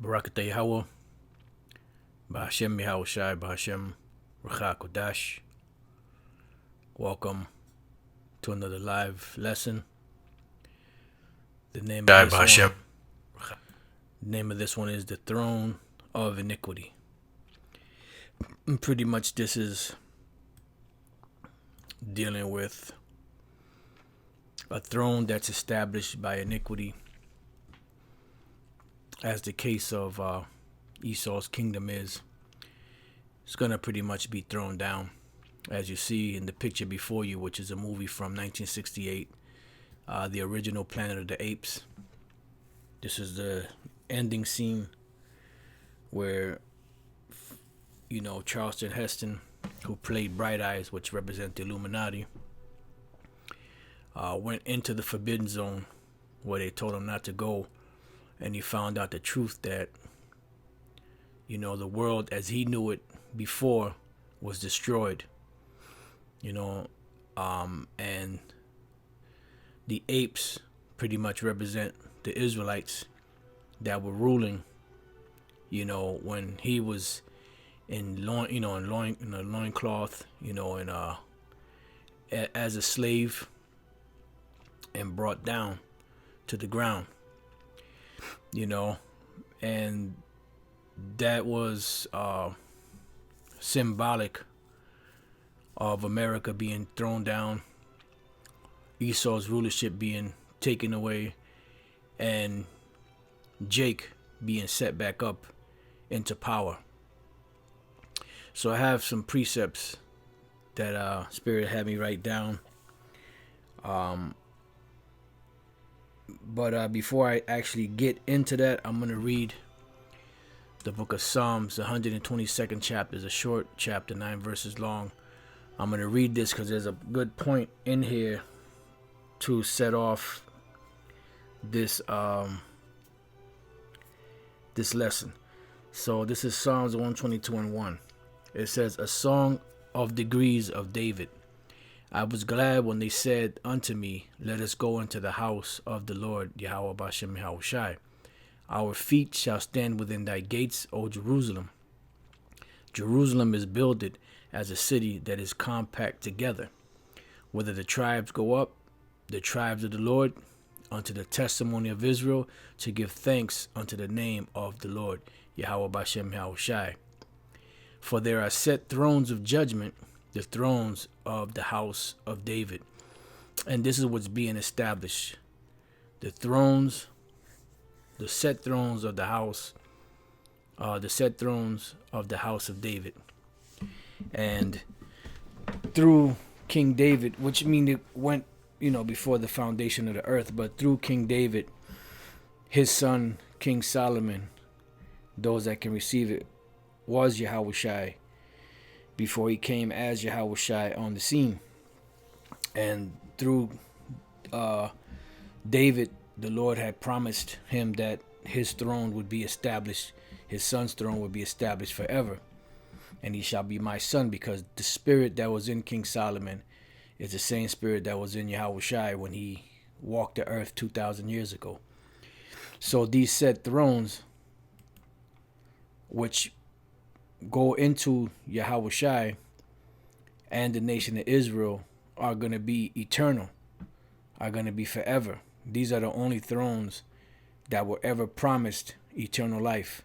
Barakatah Yahweh, Bahashem Yahushai, Bahashem Ruach Kodash. Welcome to another live lesson. The name of this one is the Throne of Iniquity. And pretty much this is dealing with a throne that's established by iniquity, as the case of Esau's kingdom is. It's going to pretty much be thrown down, as you see in the picture before you, which is a movie from 1968, the original Planet of the Apes. This is the ending scene where, you know, Charlton Heston, who played Bright Eyes, which represent the Illuminati, went into the Forbidden Zone where they told him not to go. And he found out the truth that, you know, the world as he knew it before was destroyed. You know, and the apes pretty much represent the Israelites that were ruling, you know, when he was in a loincloth, you know, and as a slave and brought down to the ground. You know, and that was symbolic of America being thrown down, Esau's rulership being taken away, and Jake being set back up into power. So I have some precepts that Spirit had me write down. But before I actually get into that, I'm going to read the book of Psalms, the 122nd chapter. Is a short chapter, 9 verses long. I'm going to read this because there's a good point in here to set off this this lesson. So this is Psalms 122:1. It says, "A song of degrees of David. I was glad when they said unto me, let us go into the house of the Lord, Yahweh Bashem Yahushai. Our feet shall stand within thy gates, O Jerusalem. Jerusalem is builded as a city that is compact together. Whether the tribes go up, the tribes of the Lord, unto the testimony of Israel, to give thanks unto the name of the Lord, Yahweh Bashem Yahushai. For there are set thrones of judgment, the thrones of the house of David." And this is what's being established. The thrones, the set thrones of the house, the set thrones of the house of David. And through King David, which means it went, you know, before the foundation of the earth, but through King David, his son, King Solomon, those that can receive it, was Yahushai, before he came as Yahushai on the scene. And through David, the Lord had promised him that his throne would be established, his son's throne would be established forever. And he shall be my son, because the spirit that was in King Solomon is the same spirit that was in Yahushai when he walked the earth 2,000 years ago. So these set thrones, which go into Yahushai and the nation of Israel, are going to be eternal, are going to be forever. These are the only thrones that were ever promised eternal life,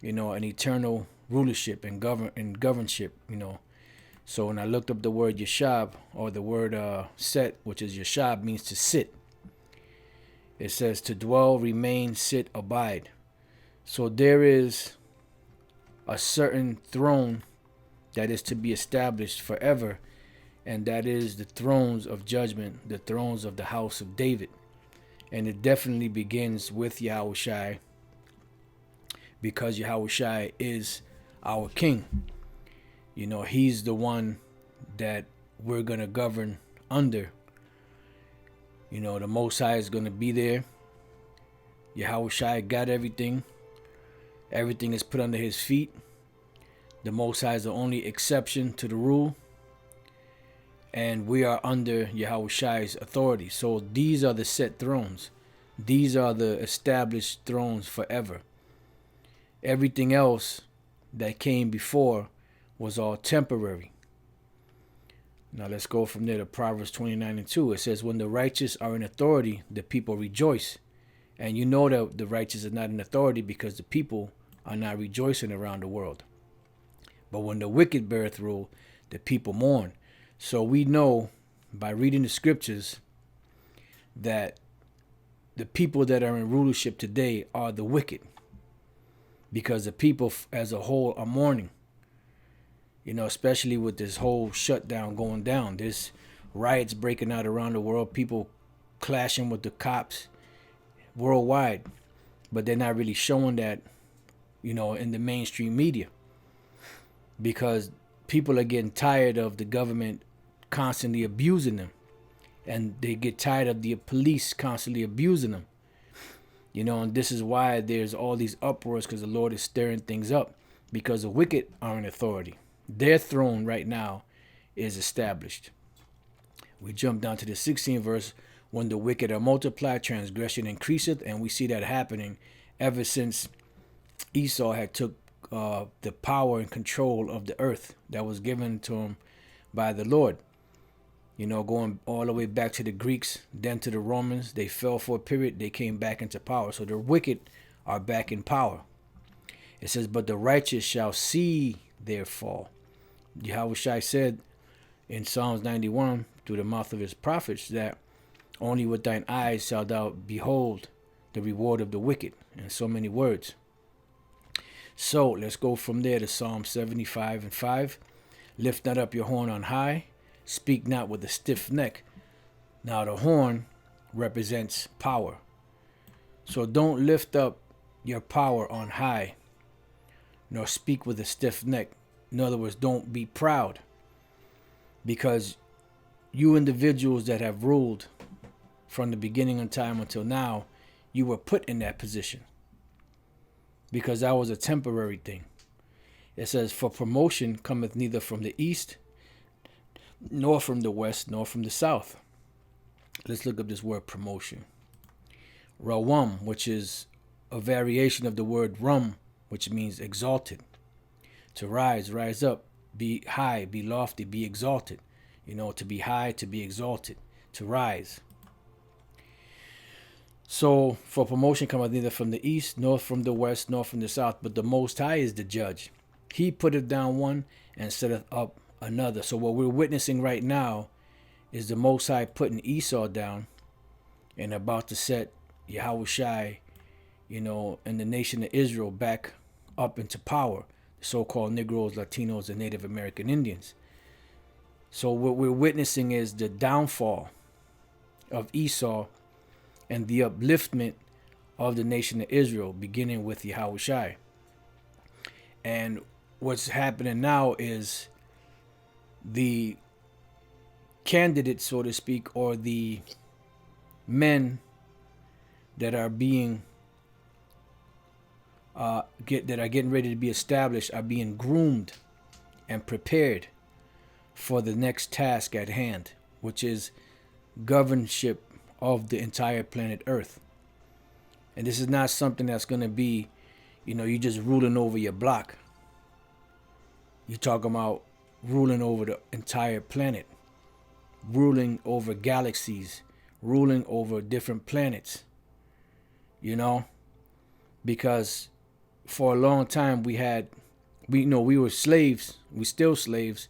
you know, an eternal rulership and governship, you know. So when I looked up the word Yeshab, or the word set, which is Yeshab, means to sit. It says to dwell, remain, sit, abide. So there is a certain throne that is to be established forever, and that is the thrones of judgment, the thrones of the house of David. And it definitely begins with Yahushai, because Yahushai is our king. You know, he's the one that we're going to govern under. You know, the Most High is going to be there. Yahushai got everything. Everything is put under his feet. The Most High is the only exception to the rule. And we are under Yahushai's authority. So these are the set thrones. These are the established thrones forever. Everything else that came before was all temporary. Now let's go from there to Proverbs 29:2. It says, when the righteous are in authority, the people rejoice. And you know that the righteous are not in authority because the people are not rejoicing around the world. But when the wicked beareth rule, the people mourn. So we know by reading the scriptures that the people that are in rulership today are the wicked, because the people as a whole are mourning. You know, especially with this whole shutdown going down. There's riots breaking out around the world, people clashing with the cops worldwide, but they're not really showing that, you know, in the mainstream media, because people are getting tired of the government constantly abusing them, and they get tired of the police constantly abusing them. You know, and this is why there's all these uproars, because the Lord is stirring things up, because the wicked are in authority. Their throne right now is established. We jump down to the 16th verse. When the wicked are multiplied, transgression increaseth, and we see that happening ever since Esau had took the power and control of the earth that was given to him by the Lord. You know, going all the way back to the Greeks, then to the Romans. They fell for a period, they came back into power. So the wicked are back in power. It says, but the righteous shall see their fall. Yahushua said in Psalms 91 through the mouth of his prophets that only with thine eyes shalt thou behold the reward of the wicked, in so many words. So let's go from there to Psalm 75:5. Lift not up your horn on high, speak not with a stiff neck. Now the horn represents power. So don't lift up your power on high, nor speak with a stiff neck. In other words, don't be proud, because you individuals that have ruled from the beginning of time until now, you were put in that position because that was a temporary thing. It says, for promotion cometh neither from the east, nor from the west, nor from the south. Let's look up this word promotion. Rawam, which is a variation of the word rum, which means exalted. To rise, rise up, be high, be lofty, be exalted. You know, to be high, to be exalted, to rise. So, for promotion cometh neither from the east, nor from the west, nor from the south, but the Most High is the judge. He putteth down one and setteth up another. So what we're witnessing right now is the Most High putting Esau down and about to set Yahushua, you know, and the nation of Israel back up into power. The so-called Negros, Latinos, and Native American Indians. So what we're witnessing is the downfall of Esau and the upliftment of the nation of Israel, beginning with Yahushua. And what's happening now is the candidates, so to speak, or the men that are being that are getting ready to be established are being groomed and prepared for the next task at hand, which is governorship of the entire planet Earth. And this is not something that's going to be, you know, you just ruling over your block. You're talking about ruling over the entire planet, ruling over galaxies, ruling over different planets, you know, because for a long time we were slaves, we still slaves,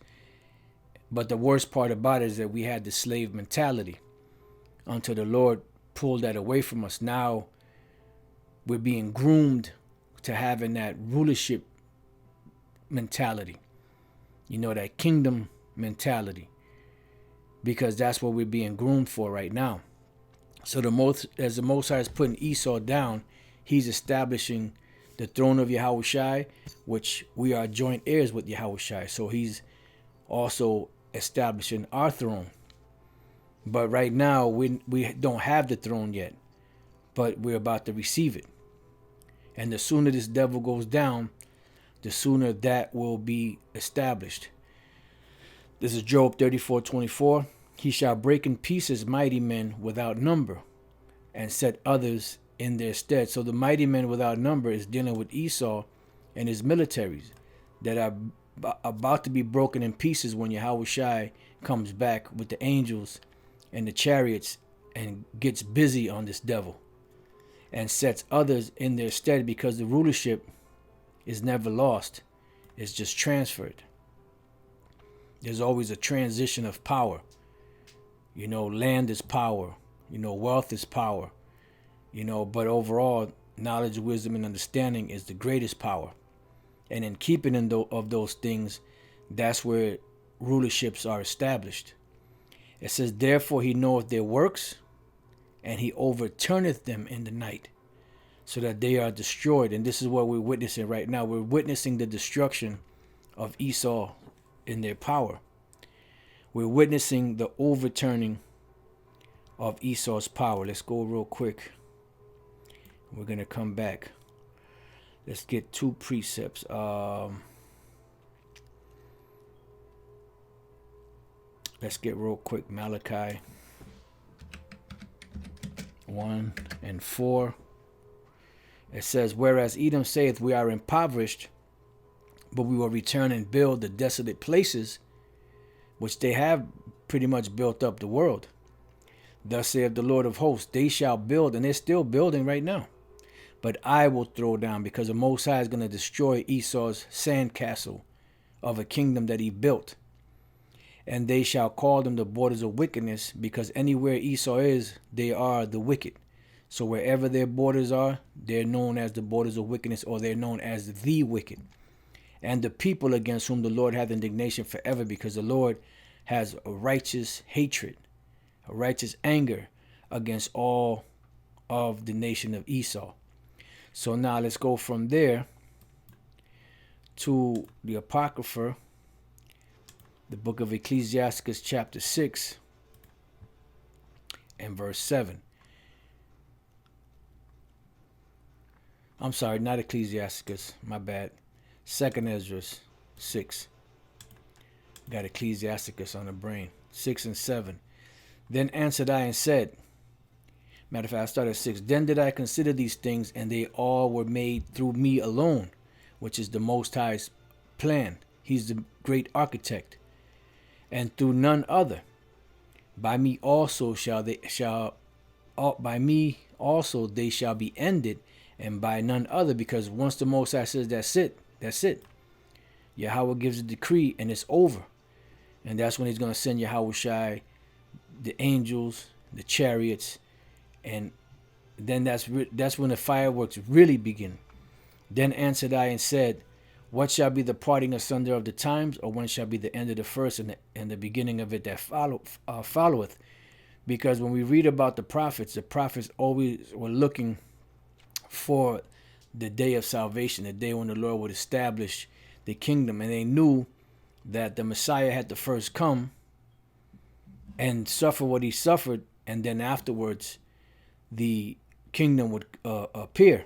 but the worst part about it is that we had the slave mentality until the Lord pulled that away from us. Now we're being groomed to having that rulership mentality, you know, that kingdom mentality, because that's what we're being groomed for right now. So as the Most High is putting Esau down, he's establishing the throne of Yahushua, which we are joint heirs with Yahushua. So he's also establishing our throne. But right now, we don't have the throne yet, but we're about to receive it. And the sooner this devil goes down, the sooner that will be established. This is Job 34:24. He shall break in pieces mighty men without number, and set others in their stead. So the mighty men without number is dealing with Esau and his militaries that are about to be broken in pieces when Yahweh Shai comes back with the angels and the chariots and gets busy on this devil and sets others in their stead, because the rulership is never lost. It's just transferred. There's always a transition of power. Land is power. Wealth is power. But overall, knowledge, wisdom, and understanding is the greatest power. And in keeping of those things, that's where rulerships are established. It says, therefore he knoweth their works, and he overturneth them in the night, so that they are destroyed. And this is what we're witnessing right now. We're witnessing the destruction of Esau in their power. We're witnessing the overturning of Esau's power. Let's go real quick. We're going to come back. Let's get 2 precepts. Let's get real quick. Malachi 1 and 4. It says, whereas Edom saith, we are impoverished, but we will return and build the desolate places, which they have pretty much built up the world. Thus saith the Lord of hosts, they shall build, and they're still building right now. But I will throw down, because the Most High is going to destroy Esau's sandcastle of a kingdom that he built. And they shall call them the borders of wickedness, because anywhere Esau is, they are the wicked. So wherever their borders are, they're known as the borders of wickedness, or they're known as the wicked. And the people against whom the Lord hath indignation forever, because the Lord has a righteous hatred, a righteous anger against all of the nation of Esau. So now let's go from there to the Apocrypha, the book of Ecclesiasticus chapter 6 and verse 7. I'm sorry, not Ecclesiasticus, my bad. 2nd Ezra 6. Got Ecclesiasticus on the brain. 6 and 7. Then answered I and said, matter of fact, I started at 6. Then did I consider these things, and they all were made through me alone, which is the Most High's plan. He's the great architect, and through none other. By me also they shall be ended, and by none other, because once the Most High says that's it. Yahweh gives a decree and it's over. And that's when he's going to send Yahweh Shai, the angels, the chariots, and then that's when the fireworks really begin. Then answered I and said, what shall be the parting asunder of the times, or when shall be the end of the first and the beginning of it that followeth? Because when we read about the prophets always were looking for the day of salvation, the day when the Lord would establish the kingdom. And they knew that the Messiah had to first come and suffer what he suffered, and then afterwards the kingdom would appear,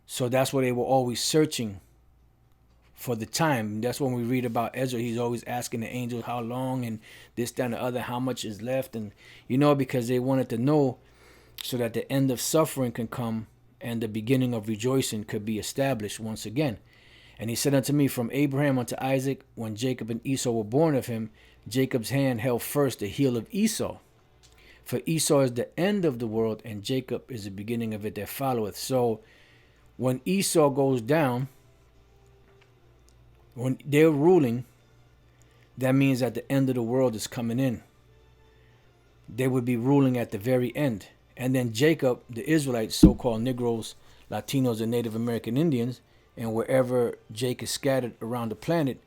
So that's why they were always searching for the time. That's when we read about Ezra. He's always asking the angels how long, and this, that, and the other, how much is left. And, because they wanted to know so that the end of suffering can come and the beginning of rejoicing could be established once again. And he said unto me, from Abraham unto Isaac, when Jacob and Esau were born of him, Jacob's hand held first the heel of Esau. For Esau is the end of the world, and Jacob is the beginning of it that followeth. So when Esau goes down, when they're ruling, that means that the end of the world is coming in. They would be ruling at the very end. And then Jacob, the Israelites, so-called Negros, Latinos, and Native American Indians, and wherever Jake is scattered around the planet,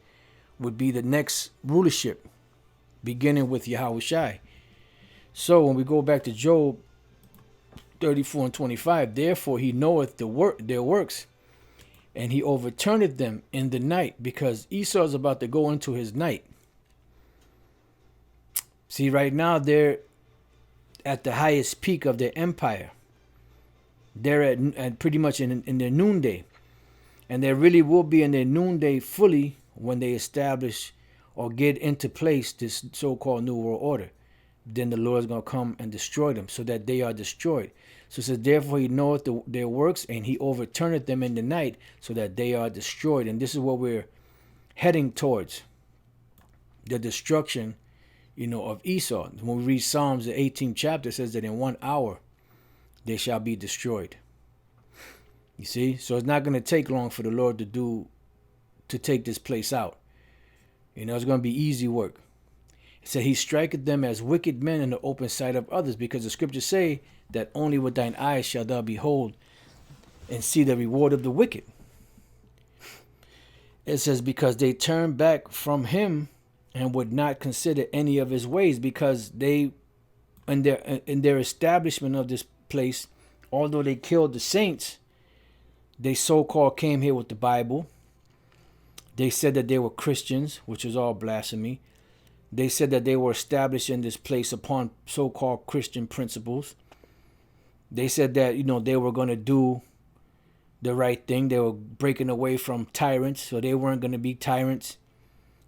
would be the next rulership, beginning with Yahweh Shai. So when we go back to Job 34 and 25, therefore he knoweth their works, and he overturneth them in the night, because Esau is about to go into his night. See, right now they're at the highest peak of their empire. They're at pretty much in their noonday. And they really will be in their noonday fully when they establish or get into place this so-called New World Order. Then the Lord is going to come and destroy them so that they are destroyed. So it says, therefore he knoweth their works, and he overturneth them in the night, so that they are destroyed. And this is what we're heading towards, the destruction, of Esau. When we read Psalms, the 18th chapter, it says that in 1 hour they shall be destroyed. You see? So it's not going to take long for the Lord to take this place out. It's going to be easy work. It said he striketh them as wicked men in the open sight of others, because the scriptures say that only with thine eyes shalt thou behold and see the reward of the wicked. It says, because they turned back from him and would not consider any of his ways, because they, in their establishment of this place, although they killed the saints, they so-called came here with the Bible. They said that they were Christians, which is all blasphemy. They said that they were established in this place upon so-called Christian principles. They said that, they were going to do the right thing. They were breaking away from tyrants, so they weren't going to be tyrants.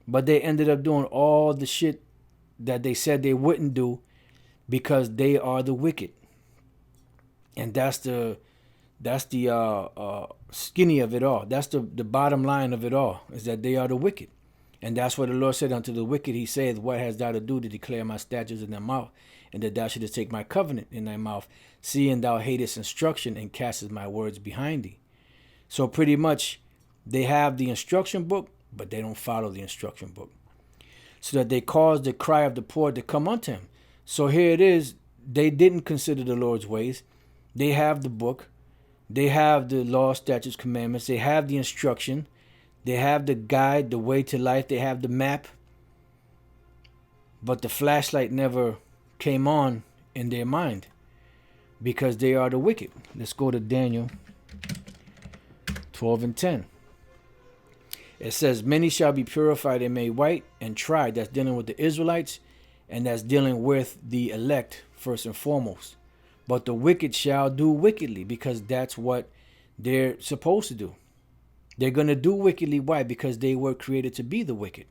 But they ended up doing all the shit that they said they wouldn't do, because they are the wicked. And that's the skinny of it all. That's the bottom line of it all, is that they are the wicked. And that's what the Lord said unto the wicked. He said, what hast thou to do to declare my statutes in thy mouth, and that thou shouldest take my covenant in thy mouth, seeing thou hatest instruction and castest my words behind thee. So pretty much they have the instruction book, but they don't follow the instruction book. So that they cause the cry of the poor to come unto him. So here it is. They didn't consider the Lord's ways. They have the book. They have the law, statutes, commandments. They have the instruction. They have the guide, the way to life. They have the map. But the flashlight never came on in their mind, because they are the wicked. Let's go to Daniel 12 and 10. It says, many shall be purified and made white and tried. That's dealing with the Israelites, and that's dealing with the elect first and foremost. But the wicked shall do wickedly, because that's what they're supposed to do. They're going to do wickedly. Why? Because they were created to be the wicked.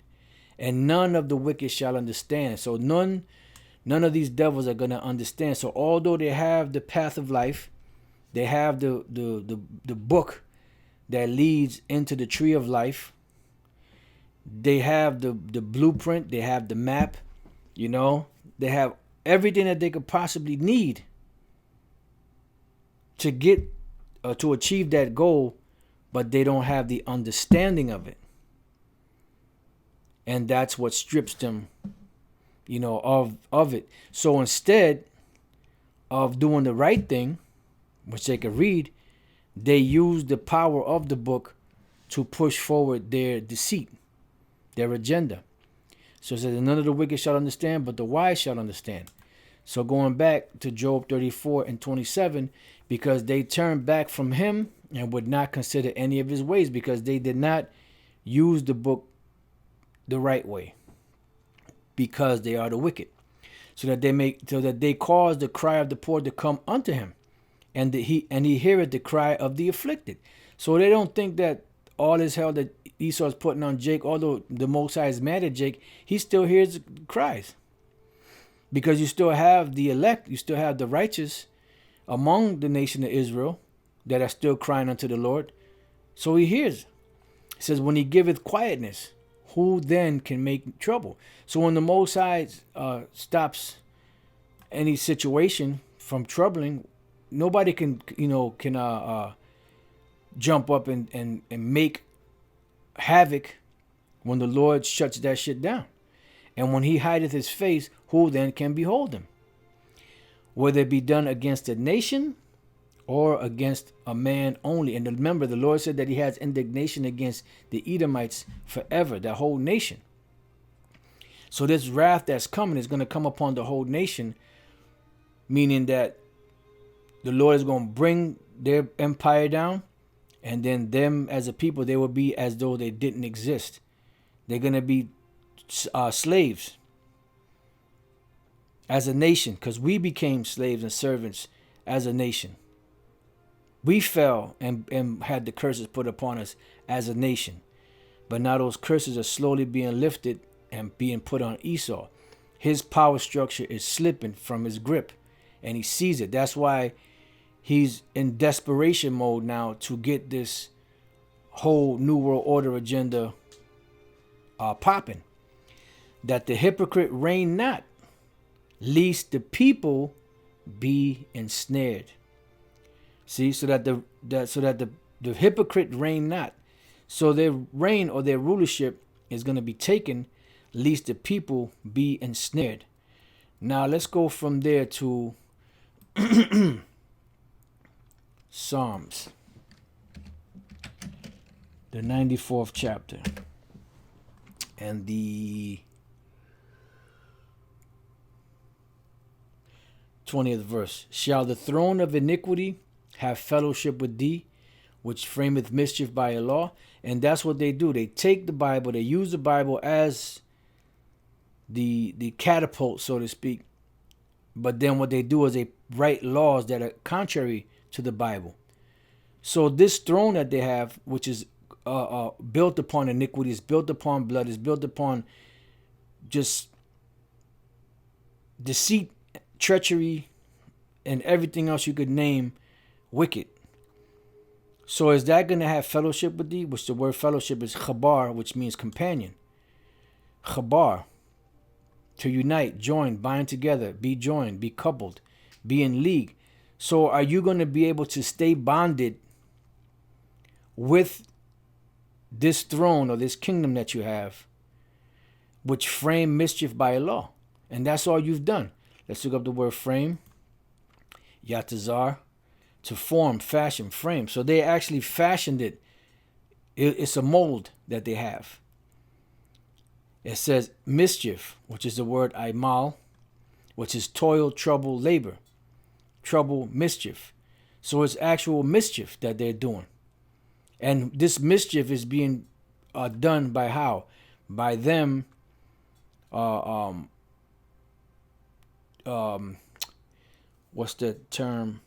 And none of the wicked shall understand. So none of these devils are going to understand. So although they have the path of life, they have the book that leads into the tree of life. They have the blueprint. They have the map. They have everything that they could possibly need to get to achieve that goal, but they don't have the understanding of it. And that's what strips them, of it. So instead of doing the right thing, which they could read, they use the power of the book to push forward their deceit, their agenda. So it says, none of the wicked shall understand, but the wise shall understand. So going back to Job 34 and 27, because they turned back from him and would not consider any of his ways, because they did not use the book the right way, because they are the wicked. So that they cause the cry of the poor to come unto him, and he heareth the cry of the afflicted. So they don't think that all this hell that Esau is putting on Jake, although the Most High is mad at Jake, he still hears cries. Because you still have the elect, you still have the righteous among the nation of Israel that are still crying unto the Lord. So he hears. It says, when he giveth quietness, who then can make trouble? So when the Most High stops any situation from troubling, nobody can jump up and make havoc when the Lord shuts that shit down. And when he hideth his face, who then can behold him? Whether it be done against a nation or against a man only. And remember, the Lord said that he has indignation against the Edomites forever, the whole nation. So this wrath that's coming is going to come upon the whole nation, meaning that the Lord is going to bring their empire down, and then them as a people, they will be as though they didn't exist. They're going to be slaves as a nation, because we became slaves and servants as a nation. We fell and had the curses put upon us as a nation. But now those curses are slowly being lifted and being put on Esau. His power structure is slipping from his grip, and he sees it. That's why he's in desperation mode now to get this whole New World Order agenda popping. That the hypocrite reign not, lest the people be ensnared. See, so that the hypocrite reign not. So their reign or their rulership is going to be taken, lest the people be ensnared. Now let's go from there to Psalms, the 94th chapter, and the 20th verse. Shall the throne of iniquity have fellowship with thee, which frameth mischief by a law? And that's what they do. They take the Bible, they use the Bible as the catapult, so to speak. But then what they do is they write laws that are contrary to the Bible. So this throne that they have, which is built upon iniquity, is built upon blood, is built upon just deceit, treachery, and everything else you could name wicked. So is that going to have fellowship with thee? Which the word fellowship is chabar, which means companion. Chabar, to unite, join, bind together, be joined, be coupled, be in league. So are you going to be able to stay bonded with this throne or this kingdom that you have, which frame mischief by a law? And that's all you've done. Let's look up the word frame. Yatazar, to form, fashion, frame. So they actually fashioned it. It's a mold that they have. It says mischief, which is the word aimal, which is toil, trouble, labor. Trouble, mischief. So it's actual mischief that they're doing. And this mischief is being done by how? By them what's the term?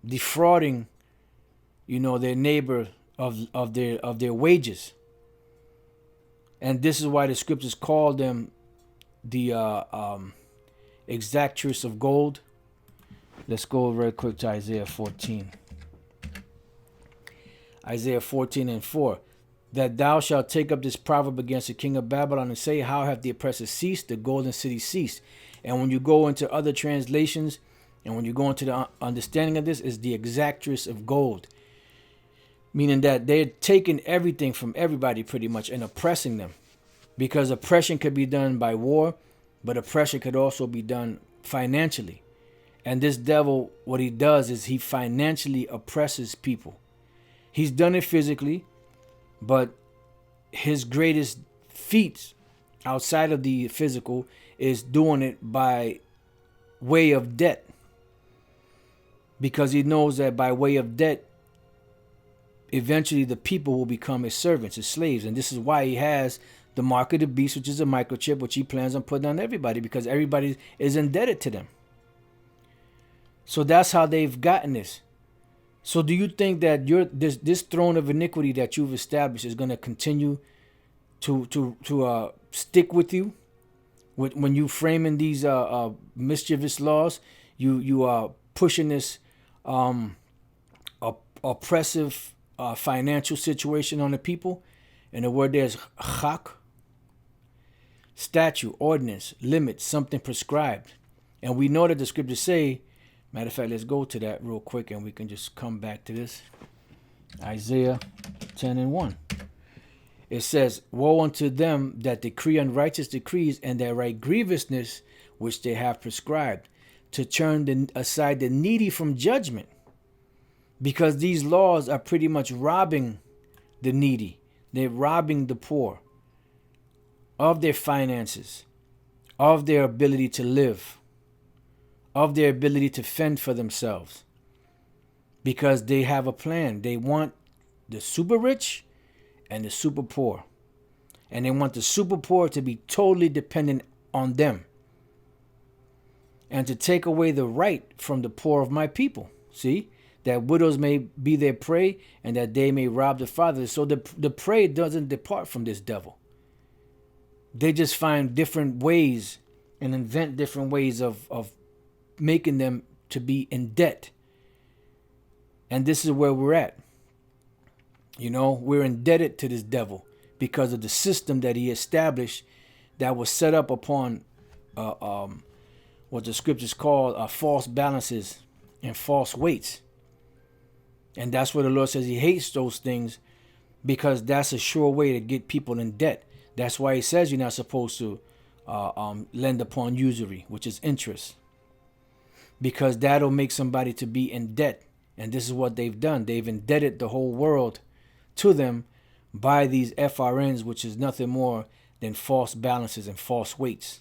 Defrauding, their neighbor of their wages. And this is why the scriptures call them the exactors of gold. Let's go very quick to Isaiah 14. Isaiah 14:4. That thou shalt take up this proverb against the king of Babylon and say, how have the oppressors ceased, the golden city ceased? And when you go into other translations, and when you go into the understanding of this, is the exactress of gold. Meaning that they're taking everything from everybody pretty much and oppressing them. Because oppression could be done by war, but oppression could also be done financially. And this devil, what he does is he financially oppresses people. He's done it physically, but his greatest feats outside of the physical is doing it by way of debt. Because he knows that by way of debt, eventually the people will become his servants, his slaves. And this is why he has the mark of the beast, which is a microchip, which he plans on putting on everybody, because everybody is indebted to them. So that's how they've gotten this. So do you think that this throne of iniquity that you've established is going to continue to stick with you when you framing these mischievous laws? You are pushing this oppressive financial situation on the people. And the word there is chak, statute, ordinance, limit, something prescribed. And we know that the scriptures say, matter of fact, let's go to that real quick and we can just come back to this. Isaiah 10:1. It says, woe unto them that decree unrighteous decrees and that write grievousness which they have prescribed, to turn aside the needy from judgment. Because these laws are pretty much robbing the needy. They're robbing the poor of their finances, of their ability to live, of their ability to fend for themselves. Because they have a plan. They want the super rich and the super poor. And they want the super poor to be totally dependent on them. And to take away the right from the poor of my people. See? That widows may be their prey and that they may rob the fathers. So the prey doesn't depart from this devil. They just find different ways and invent different ways of making them to be in debt. And this is where we're at. You know, we're indebted to this devil because of the system that he established that was set up upon what the scriptures call false balances and false weights. And that's where the Lord says he hates those things, because that's a sure way to get people in debt. That's why he says you're not supposed to lend upon usury, which is interest, because that'll make somebody to be in debt. And this is what they've done. They've indebted the whole world to them by these FRNs, which is nothing more than false balances and false weights.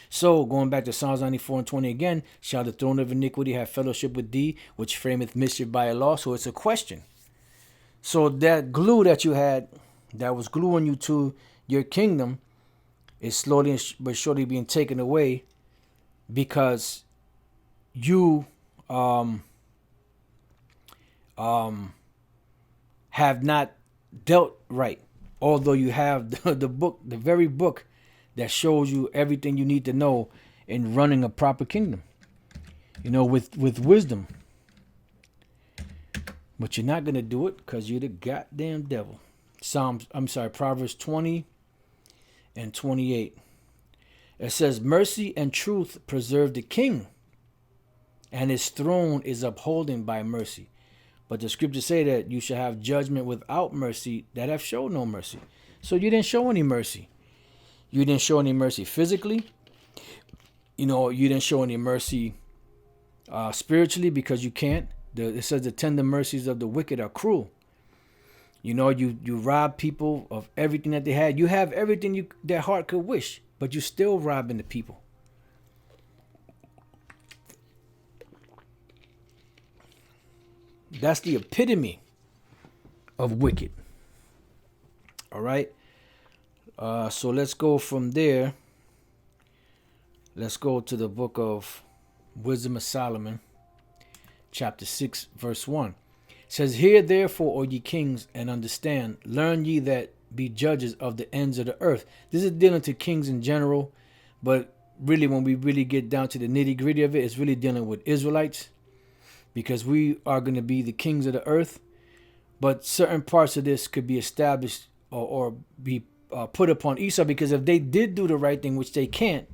So, going back to Psalms 94 and 20 again, shall the throne of iniquity have fellowship with thee, which frameth mischief by a law? So it's a question. So that glue that you had, that was gluing you to your kingdom, is slowly but surely being taken away, because you have not dealt right. Although you have the book, the very book that shows you everything you need to know in running a proper kingdom, you know, with wisdom. But you're not going to do it because you're the goddamn devil. Proverbs 20 and 28. It says, mercy and truth preserve the king, and his throne is upholding by mercy. But the scriptures say that you shall have judgment without mercy that have showed no mercy. So you didn't show any mercy. You didn't show any mercy physically. You know, you didn't show any mercy spiritually, because you can't. It says the tender mercies of the wicked are cruel. You know, you rob people of everything that they had. You have everything their heart could wish, but you're still robbing the people. That's the epitome of wicked. All right. So let's go from there. Let's go to the book of Wisdom of Solomon, chapter 6, verse 1. It says, hear therefore, O ye kings, and understand. Learn ye that be judges of the ends of the earth. This is dealing to kings in general, but really when we really get down to the nitty gritty of it, it's really dealing with Israelites, because we are going to be the kings of the earth. But certain parts of this could be established or be put upon Esau, because if they did do the right thing, which they can't,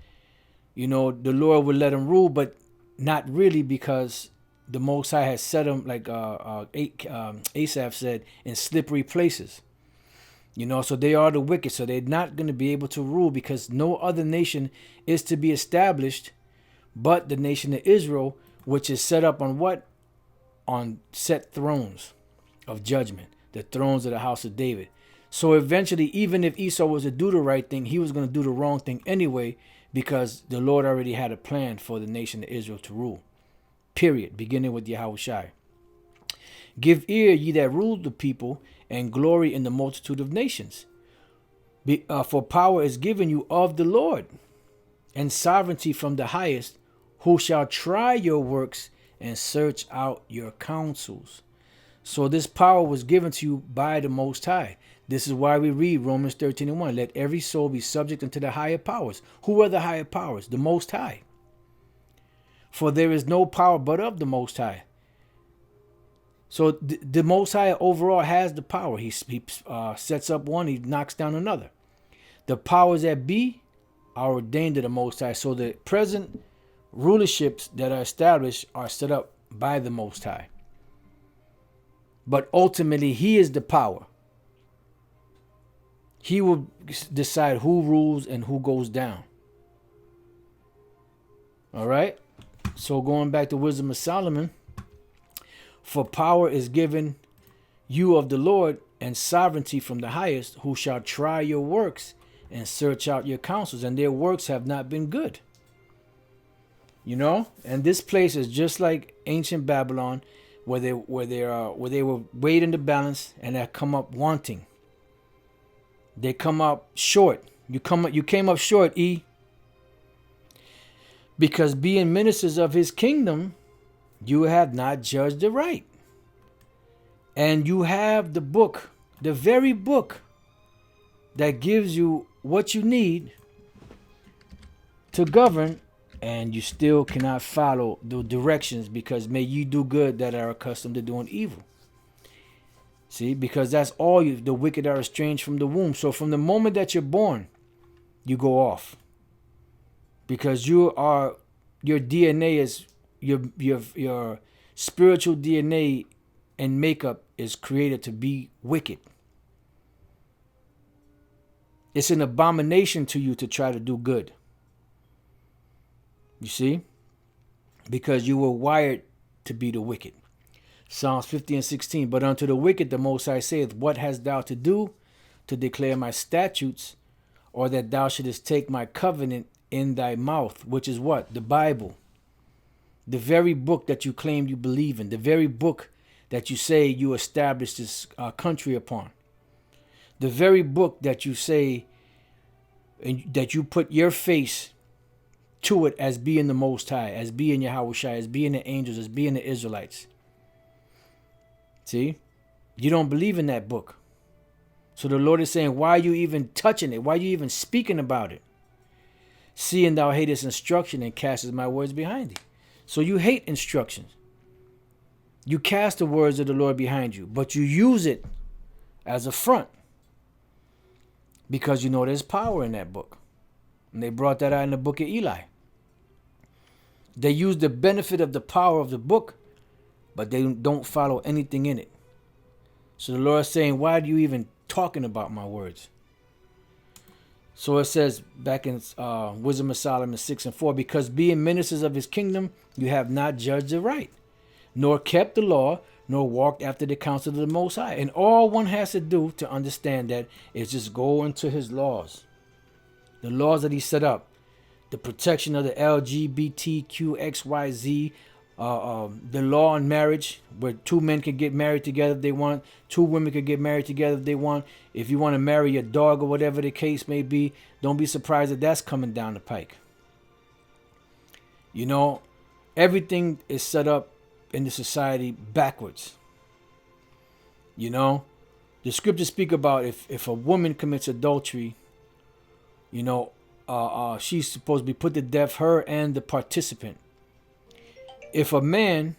you know, the Lord would let them rule, but not really, because the Most High has set them, like Asaph said, in slippery places. You know, so they are the wicked, so they're not going to be able to rule, because no other nation is to be established but the nation of Israel, which is set up on what? On set thrones of judgment, the thrones of the house of David. So eventually, even if Esau was to do the right thing, he was going to do the wrong thing anyway, because the Lord already had a plan for the nation of Israel to rule. Period. Beginning with Yahushai. Give ear, ye that rule the people, and glory in the multitude of nations. For power is given you of the Lord, and sovereignty from the highest, who shall try your works and search out your counsels. So this power was given to you by the Most High. This is why we read Romans 13 and 1. Let every soul be subject unto the higher powers. Who are the higher powers? The Most High. For there is no power but of the Most High. So the Most High overall has the power. He sets up one, he knocks down another. The powers that be are ordained to the Most High. So the present rulerships that are established are set up by the Most High. But ultimately, he is the power. He will decide who rules and who goes down. All right. So going back to Wisdom of Solomon, for power is given you of the Lord, and sovereignty from the highest, who shall try your works and search out your counsels, and their works have not been good. You know, and this place is just like ancient Babylon, where they were weighed in the balance and have come up wanting. They come up short. You came up short, E. Because being ministers of his kingdom, you have not judged the right. And you have the book, the very book that gives you what you need to govern and you still cannot follow the directions, because may you do good that are accustomed to doing evil. See, because that's all you, the wicked are estranged from the womb. So from the moment that you're born, you go off, because your DNA is your spiritual DNA and makeup is created to be wicked. It's an abomination to you to try to do good. You see? Because you were wired to be the wicked. Psalms 50:16. But unto the wicked the Most High saith, what hast thou to do to declare my statutes, or that thou shouldest take my covenant in thy mouth? Which is what? The Bible. The very book that you claim you believe in. The very book that you say you established this country upon. The very book that you say, and that you put your face to it as being the Most High, as being Yahushua, as being the angels, as being the Israelites. See? You don't believe in that book. So the Lord is saying, why are you even touching it? Why are you even speaking about it? Seeing thou hatest instruction and castest my words behind thee. So you hate instructions. You cast the words of the Lord behind you, but you use it as a front, because you know there's power in that book. And they brought that out in the book of Eli. They use the benefit of the power of the book, but they don't follow anything in it. So the Lord is saying, why are you even talking about my words? So it says back in Wisdom of Solomon 6:4, because being ministers of his kingdom, you have not judged the right, nor kept the law, nor walked after the counsel of the Most High. And all one has to do to understand that is just go into his laws. The laws that he set up. The protection of the LGBTQXYZ. The law on marriage, where two men can get married together if they want. Two women can get married together if they want. If you want to marry your dog or whatever the case may be, don't be surprised that that's coming down the pike. You know, everything is set up in the society backwards. You know, the scriptures speak about if a woman commits adultery, you know, she's supposed to be put to death, her and the participant. If a man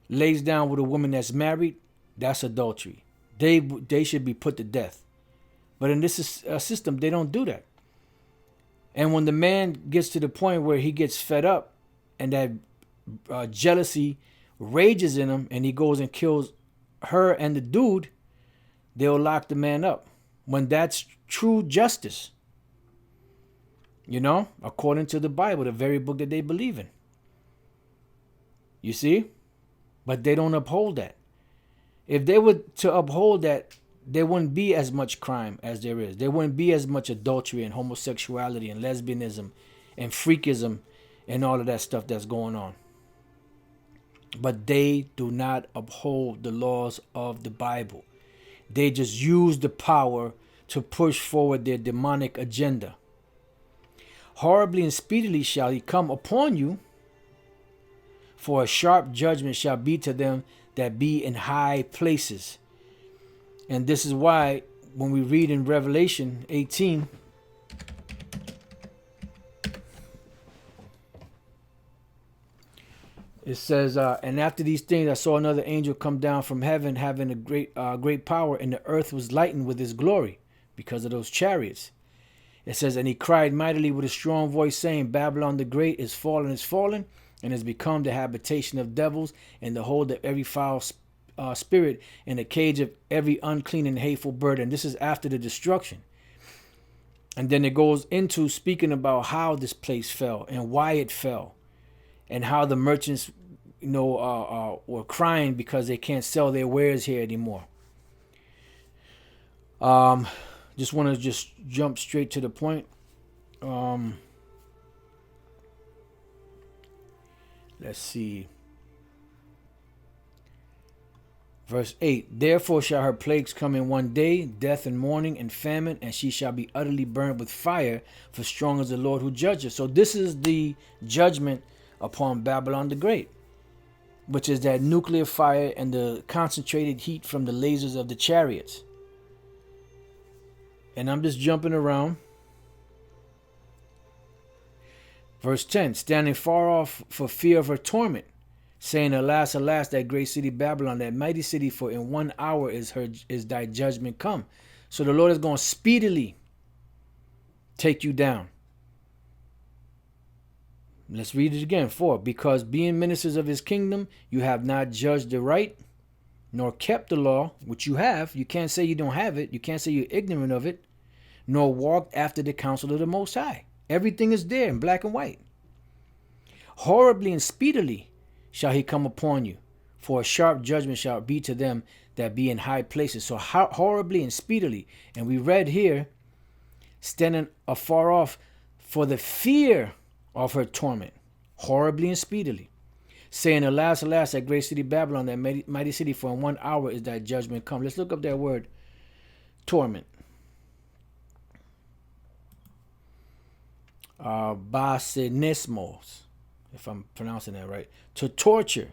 lays down with a woman that's married, that's adultery. They should be put to death. But in this system, they don't do that. And when the man gets to the point where he gets fed up and that jealousy rages in him and he goes and kills her and the dude, they'll lock the man up. When that's true justice. You know, according to the Bible, the very book that they believe in. You see? But they don't uphold that. If they were to uphold that, there wouldn't be as much crime as there is. There wouldn't be as much adultery and homosexuality and lesbianism and freakism and all of that stuff that's going on. But they do not uphold the laws of the Bible. They just use the power to push forward their demonic agenda. Horribly and speedily shall he come upon you, for a sharp judgment shall be to them that be in high places. And this is why when we read in Revelation 18, it says, and after these things I saw another angel come down from heaven, having a great power, and the earth was lightened with his glory because of those chariots. It says, and he cried mightily with a strong voice, saying, Babylon the great is fallen, and has become the habitation of devils, and the hold of every foul spirit, and the cage of every unclean and hateful bird. And this is after the destruction. And then it goes into speaking about how this place fell and why it fell, and how the merchants, you know, were crying because they can't sell their wares here anymore. Just want to jump straight to the point. Let's see. Verse 8. Therefore shall her plagues come in one day, death and mourning and famine, and she shall be utterly burned with fire, for strong is the Lord who judges. So this is the judgment upon Babylon the Great, which is that nuclear fire and the concentrated heat from the lasers of the chariots. And I'm just jumping around. Verse 10, standing far off for fear of her torment, saying, Alas, alas, that great city Babylon, that mighty city, for in 1 hour is thy judgment come. So the Lord is going to speedily take you down. Let's read it again. 4, because being ministers of his kingdom, you have not judged the right, nor kept the law, which you have. You can't say you don't have it. You can't say you're ignorant of it, nor walked after the counsel of the Most High. Everything is there in black and white. Horribly and speedily shall he come upon you, for a sharp judgment shall be to them that be in high places. So horribly and speedily. And we read here, standing afar off for the fear of her torment, horribly and speedily, saying, Alas, alas, that great city Babylon, that mighty city, for in 1 hour is thy judgment come. Let's look up that word, torment. Basinismos, if I'm pronouncing that right, to torture,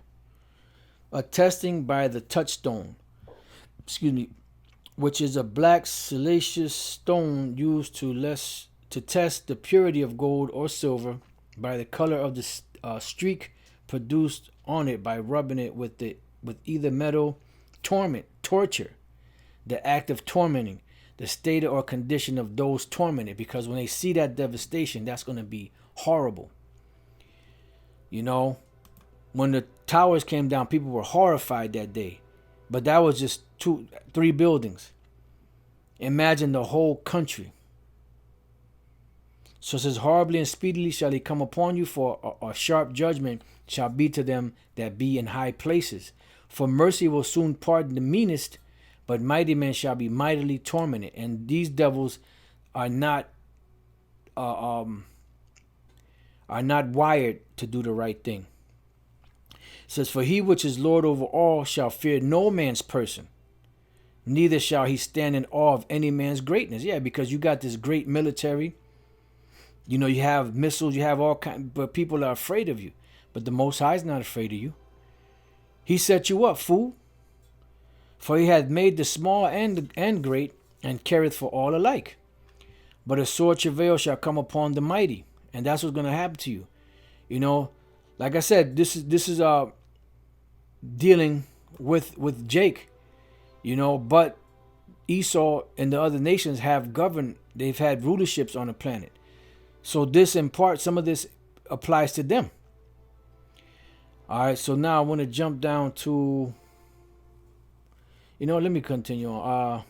attesting by the touchstone, which is a black siliceous stone used to test the purity of gold or silver by the color of the streak produced on it by rubbing it with either metal. Torment, torture, the act of tormenting, the state or condition of those tormented, because when they see that devastation, that's going to be horrible. You know, when the towers came down, people were horrified that day, but that was just 2-3 buildings. Imagine the whole country. So it says, horribly and speedily shall he come upon you, for a sharp judgment shall be to them that be in high places. For mercy will soon pardon the meanest, but mighty men shall be mightily tormented. And these devils are not wired to do the right thing. It says, for he which is Lord over all shall fear no man's person, neither shall he stand in awe of any man's greatness. Yeah, because you got this great military. You know, you have missiles, you have all kinds, but people are afraid of you. But the Most High is not afraid of you. He set you up, fool. For he hath made the small and great, and careth for all alike. But a sore travail shall come upon the mighty, and that's what's going to happen to you. You know, like I said, this is dealing with Jake. You know, but Esau and the other nations have governed. They've had rulerships on the planet. So this, in part, some of this applies to them. All right, so now I want to jump down to, you know, let me continue on.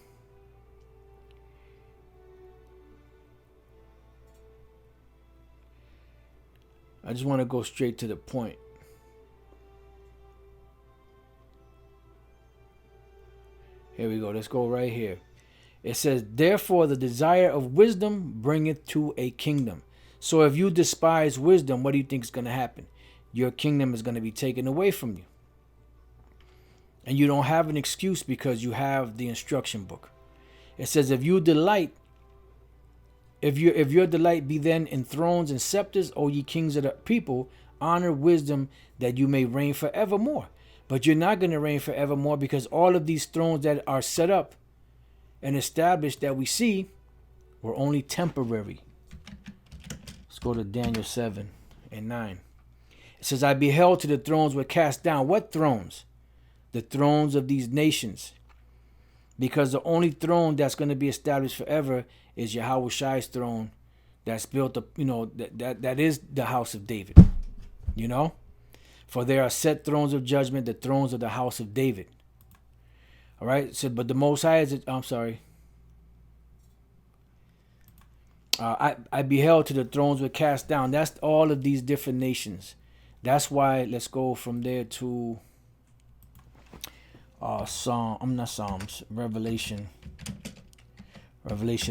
I just want to go straight to the point. Here we go. Let's go right here. It says, therefore, the desire of wisdom bringeth to a kingdom. So if you despise wisdom, what do you think is going to happen? Your kingdom is going to be taken away from you. And you don't have an excuse because you have the instruction book. It says, if you delight, if your delight be then in thrones and scepters, O ye kings of the people, honor wisdom that you may reign forevermore. But you're not going to reign forevermore, because all of these thrones that are set up and established that we see were only temporary. Let's go to Daniel 7 and 9. It says, I beheld till the thrones were cast down. What thrones? The thrones of these nations. Because the only throne that's going to be established forever is Yahweh Shai's throne that's built up, you know, that is the house of David. You know? For there are set thrones of judgment, the thrones of the house of David. All right? So, but the Most High is, I'm sorry. I beheld till the thrones were cast down. That's all of these different nations. That's why, let's go from there to Revelation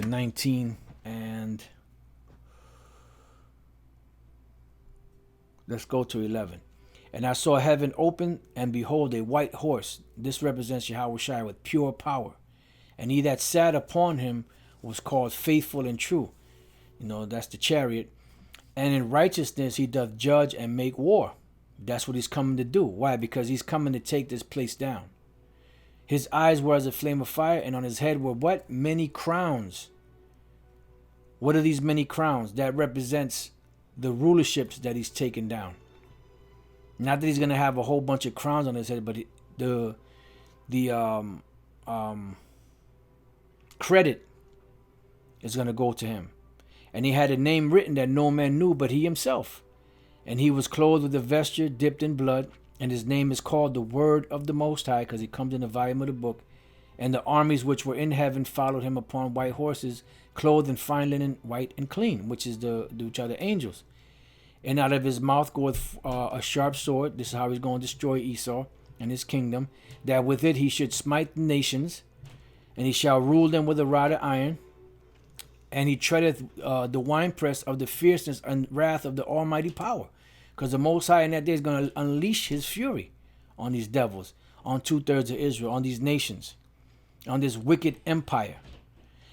19, and let's go to 11. And I saw heaven open, and behold, a white horse. This represents Yahweh Shai with pure power. And he that sat upon him was called Faithful and True. You know, that's the chariot. And in righteousness he doth judge and make war. That's what he's coming to do. Why? Because he's coming to take this place down. His eyes were as a flame of fire, and on his head were what? Many crowns. What are these many crowns? That represents the rulerships that he's taken down. Not that he's going to have a whole bunch of crowns on his head, but the credit is going to go to him. And he had a name written that no man knew but he himself. And he was clothed with a vesture dipped in blood, and his name is called the Word of the Most High, because he comes in the volume of the book. And the armies which were in heaven followed him upon white horses, clothed in fine linen, white and clean, which are the angels. And out of his mouth goeth a sharp sword. This is how he's going to destroy Esau and his kingdom, that with it he should smite the nations, and he shall rule them with a rod of iron. And he treadeth the winepress of the fierceness and wrath of the almighty power. Because the Most High in that day is going to unleash his fury on these devils, on 2/3 of Israel, on these nations, on this wicked empire.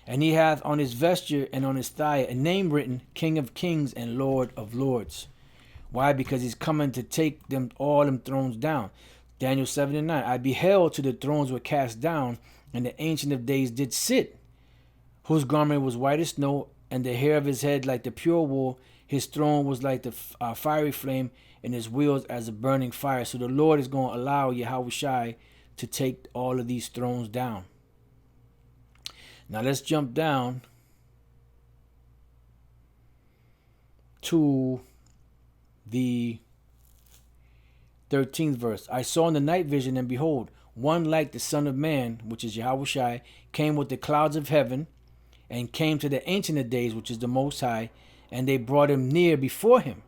And he hath on his vesture and on his thigh a name written, King of Kings and Lord of Lords. Why? Because he's coming to take them all them thrones down. Daniel 7:9. I beheld till the thrones were cast down, and the Ancient of Days did sit, whose garment was white as snow, and the hair of his head like the pure wool. His throne was like the fiery flame, and his wheels as a burning fire. So the Lord is going to allow Yahushua to take all of these thrones down. Now let's jump down to the 13th verse. I saw in the night vision, and behold, one like the Son of Man, which is Yahushua, came with the clouds of heaven, and came to the Ancient of Days, which is the Most High, and they brought him near before him.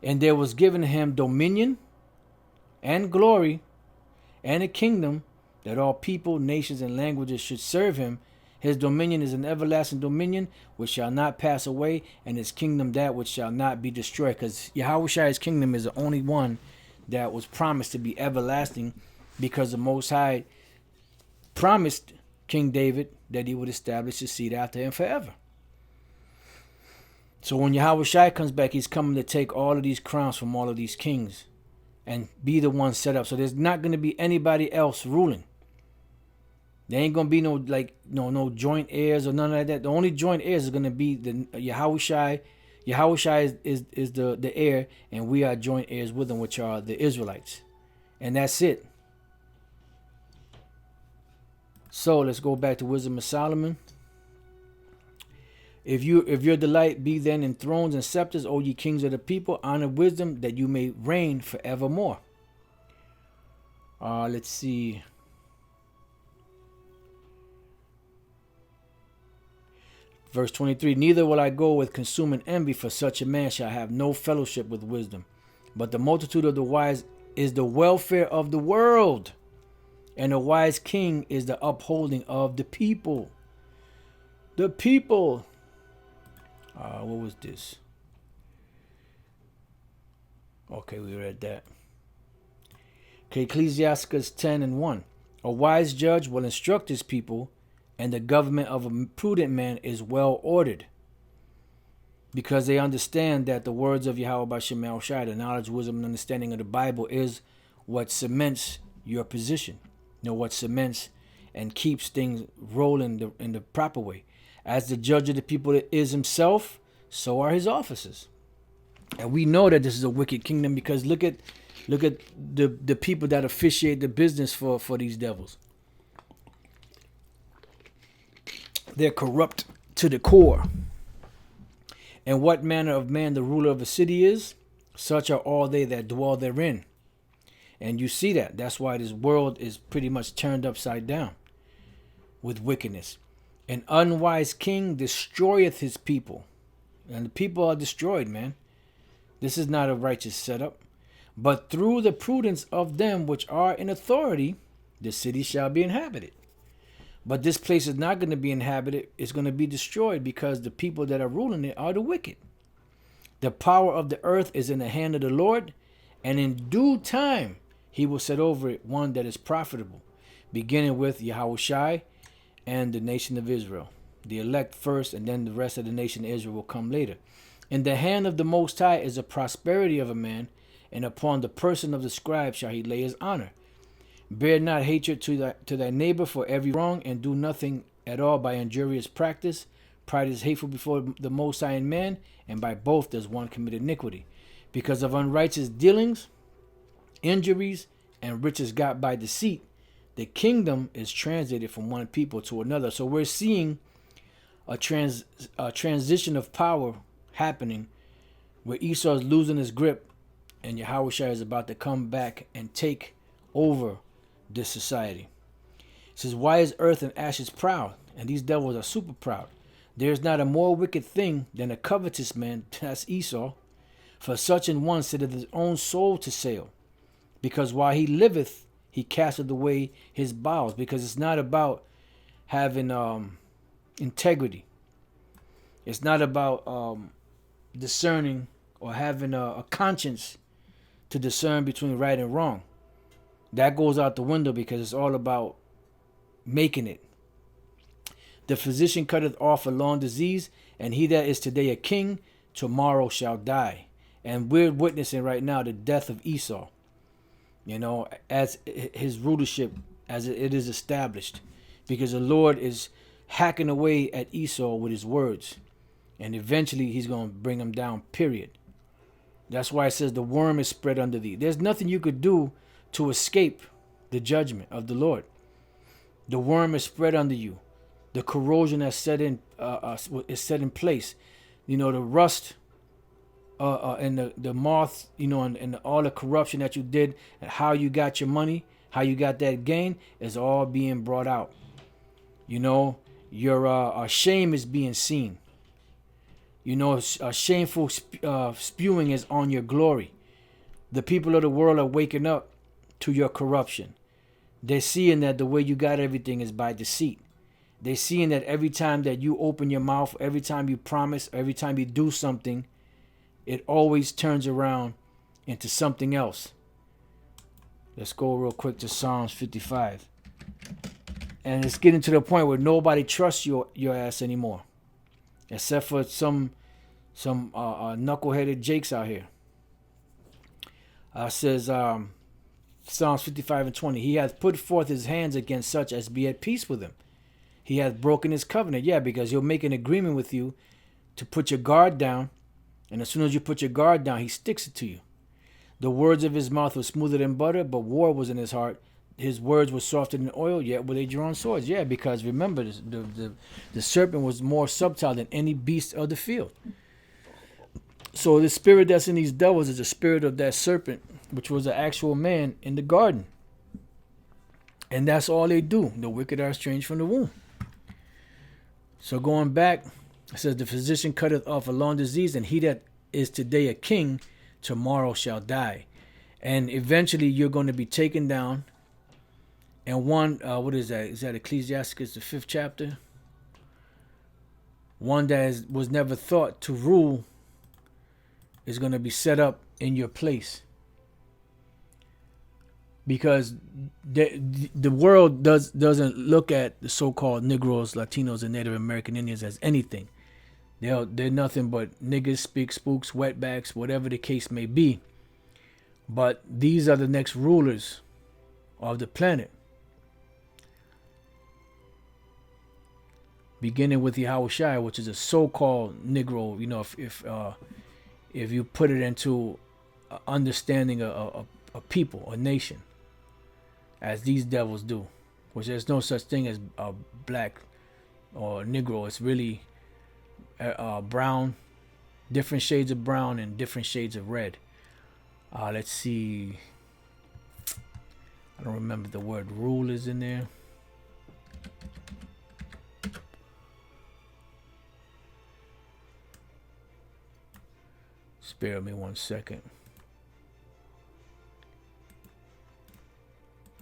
And there was given him dominion and glory and a kingdom, that all people, nations, and languages should serve him. His dominion is an everlasting dominion which shall not pass away, and his kingdom that which shall not be destroyed. Because Yahushua's kingdom is the only one that was promised to be everlasting, because the Most High promised King David that he would establish his seed after him forever. So when Yahushua comes back, he's coming to take all of these crowns from all of these kings and be the one set up. So there's not going to be anybody else ruling. There ain't going to be no joint heirs or none of that. The only joint heirs is going to be the Yahushua. Yahushua is the heir, and we are joint heirs with him, which are the Israelites. And that's it. So let's go back to Wisdom of Solomon. If your delight be then in thrones and scepters, O ye kings of the people, honor wisdom, that you may reign forevermore. Let's see. Verse 23, neither will I go with consuming envy, for such a man shall have no fellowship with wisdom. But the multitude of the wise is the welfare of the world, and a wise king is the upholding of the people. The people. What was this? Okay, we read that. Okay, Ecclesiastes 10:1. A wise judge will instruct his people, and the government of a prudent man is well ordered, because they understand that the words of Yahweh B'Shem Yahushua, the knowledge, wisdom, and understanding of the Bible, is what cements your position. You know, what cements and keeps things rolling in the proper way. As the judge of the people is himself, so are his officers. And we know that this is a wicked kingdom, because look at the people that officiate the business for these devils. They're corrupt to the core. And what manner of man the ruler of a city is, such are all they that dwell therein. And you see that. That's why this world is pretty much turned upside down with wickedness. An unwise king destroyeth his people. And the people are destroyed, man. This is not a righteous setup. But through the prudence of them which are in authority, the city shall be inhabited. But this place is not going to be inhabited. It's going to be destroyed, because the people that are ruling it are the wicked. The power of the earth is in the hand of the Lord, and in due time he will set over it one that is profitable, beginning with Yahushua and the nation of Israel. The elect first, and then the rest of the nation of Israel will come later. In the hand of the Most High is the prosperity of a man, and upon the person of the scribe shall he lay his honor. Bear not hatred to thy neighbor for every wrong, and do nothing at all by injurious practice. Pride is hateful before the Most High and man, and by both does one commit iniquity. Because of unrighteous dealings, injuries, and riches got by deceit, the kingdom is translated from one people to another. So we're seeing a transition of power happening where Esau is losing his grip and Yahushua is about to come back and take over this society. It says, why is earth and ashes proud? And these devils are super proud. There is not a more wicked thing than a covetous man, that's Esau. For such an one setteth his own soul to sale. Because while he liveth, he casteth away his bowels. Because it's not about having integrity. It's not about discerning or having a conscience to discern between right and wrong. That goes out the window because it's all about making it. The physician cutteth off a long disease, and he that is today a king, tomorrow shall die. And we're witnessing right now the death of Esau. You know, as his rulership, as it is established. Because the Lord is hacking away at Esau with his words. And eventually he's going to bring him down, period. That's why it says the worm is spread under thee. There's nothing you could do to escape the judgment of the Lord. The worm is spread under you. The corrosion that's set in is set in place. You know, the rust and the moth, you know, and all the corruption that you did and how you got your money, how you got that gain is all being brought out. You know, your shame is being seen. You know, a shameful spewing is on your glory. The people of the world are waking up to your corruption. They're seeing that the way you got everything is by deceit. They're seeing that every time that you open your mouth, every time you promise, every time you do something, it always turns around into something else. Let's go real quick to Psalms 55. And it's getting to the point where nobody trusts your ass anymore. Except for some knuckleheaded jakes out here. Says Psalms 55 and 20. He hath put forth his hands against such as be at peace with him. He hath broken his covenant. Yeah, because he'll make an agreement with you to put your guard down. And as soon as you put your guard down, he sticks it to you. The words of his mouth were smoother than butter, but war was in his heart. His words were softer than oil, yet were they drawn swords. Yeah, because remember, the serpent was more subtle than any beast of the field. So the spirit that's in these devils is the spirit of that serpent, which was an actual man in the garden. And that's all they do. The wicked are estranged from the womb. So going back, it says, the physician cutteth off a long disease, and he that is today a king, tomorrow shall die. And eventually you're going to be taken down. And one, what is that? Is that Ecclesiastes, the 5th chapter? One that was never thought to rule is going to be set up in your place. Because the world doesn't look at the so-called Negros, Latinos, and Native American Indians as anything. They're nothing but niggas, spooks, wetbacks, whatever the case may be. But these are the next rulers of the planet. Beginning with Yahushua, which is a so-called Negro. You know, if you put it into understanding a people, a nation, as these devils do, which there's no such thing as a black or Negro. It's really brown, different shades of brown and different shades of red. Let's see. I don't remember the word rule is in there. Spare me 1 second.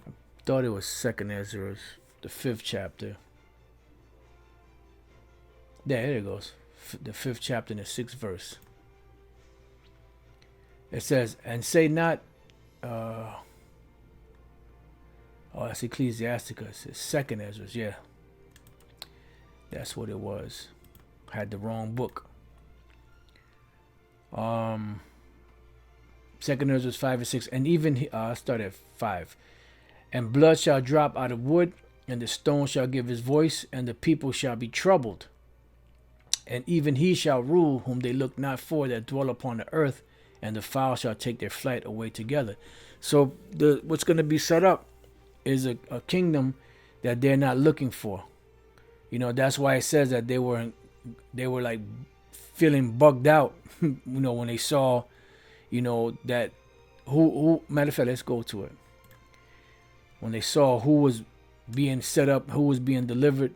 I thought it was 2nd Ezra, the 5th chapter. Yeah, there it goes. The 5th chapter and the 6th verse. It says, and say not, that's Ecclesiasticus. It's 2nd Ezra, yeah. That's what it was. I had the wrong book. 2nd Ezra 5 and 6, and even I start at 5. And blood shall drop out of wood, and the stone shall give his voice, and the people shall be troubled. And even he shall rule whom they look not for, that dwell upon the earth, and the fowl shall take their flight away together. So what's going to be set up is a kingdom that they're not looking for. You know, that's why it says that they were like feeling bugged out, you know, when they saw, you know, that who matter of fact, let's go to it. When they saw who was being set up, who was being delivered.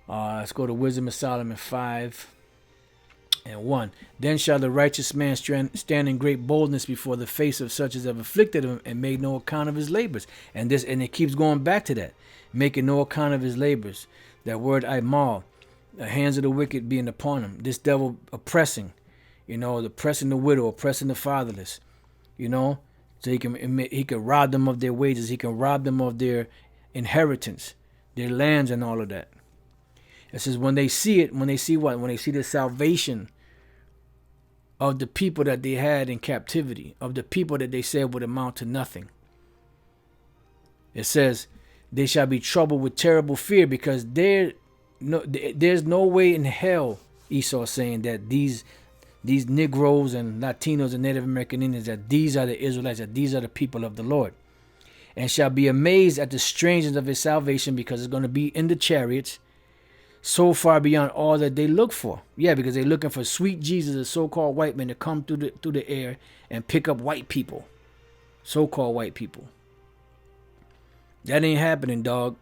Let's go to Wisdom of Solomon 5:1. Then shall the righteous man stand in great boldness before the face of such as have afflicted him, and made no account of his labors. And it keeps going back to that, making no account of his labors. That word Imal, the hands of the wicked being upon him. This devil oppressing, you know, oppressing the widow, oppressing the fatherless, you know, so he can rob them of their wages. He can rob them of their inheritance, their lands, and all of that. It says when they see it, when they see what? When they see the salvation of the people that they had in captivity, of the people that they said would amount to nothing. It says they shall be troubled with terrible fear, because there's no way in hell, Esau saying, that these Negros and Latinos and Native American Indians, that these are the Israelites, that these are the people of the Lord. And shall be amazed at the strangeness of his salvation, because it's going to be in the chariots, so far beyond all that they look for. Yeah, because they're looking for sweet Jesus, a so-called white man, to come through the air and pick up white people, so-called white people. That ain't happening, dog.